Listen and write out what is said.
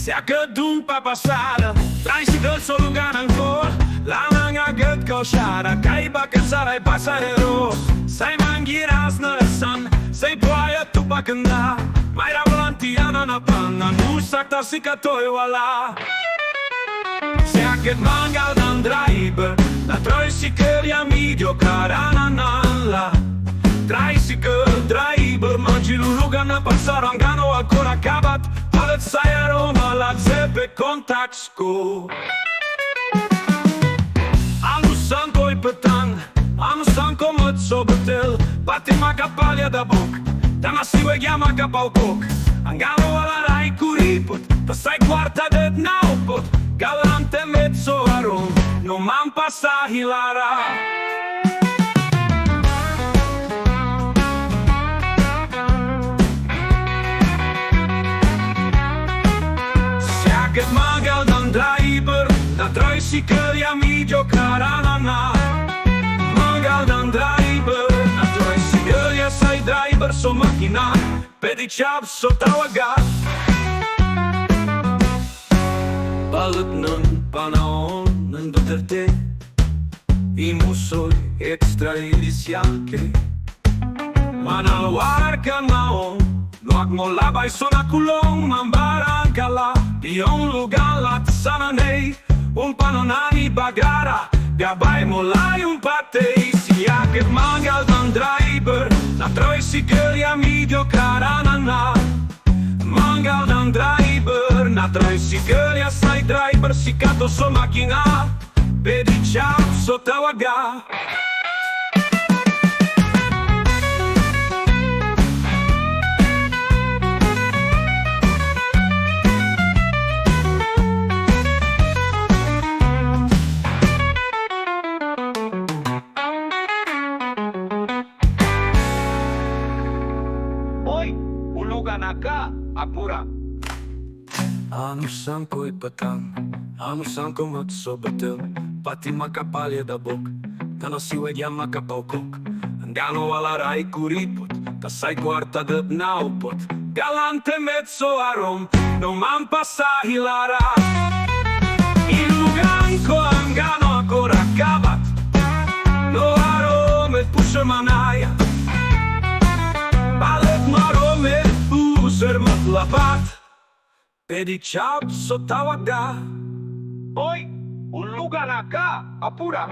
Sia că după pasada Trai și dă s-o lugan în cor La manga gât coșara Cai bacă sarai pasajeros Sai manghiras năsan Sai poaia tu pa cânda Mai ravantiana na panna Nu sakta si ka toi wala Sia că Mangaldan Drayber La troi si căria midio carananala Trai si că Drayber Mangi lugan na pasara Angano ancora acabat Halet sai aroma la zepe contactsco Anu sankoi petang Anu sanko măt sobetel Patima capalia da boc Dana siwe chiama capaucoc Angano ala rai curiput Passai quarta det naupot Galante mezzo arom No man passa hilara Che Mangaldan Drayber La troi si căria midio caranana Mangaldan Drayber La troi si căria sai Drayber So machina Pe diciab so tawaga Balut nân panaon Nân Duterte I musoi extrailisiake Manal warca naon Luac molaba I sona culong Mambarangala Di un lugar la sananei Un panonani bagara Gabay molai un patei Sia che Mangaldan Drayber La troi si căria midio caranana Mangaldan Drayber Na troi si căria sai Drayber Si cato so machina Pe diciab so tawaga Naka, apura Anu sankoi petang Anu sanko măt sobetel Patima capalia da boc Dana siwe chiama capaucoc Angano ala rai curiput Ta sai quarta de naupot Galante mezzo arom No man passa hilara Il luganco angano ancora acabat No arome pushe manaia Balet marome Sermat lapat Pe diciab so tawaga Oi, un lugar acá, apura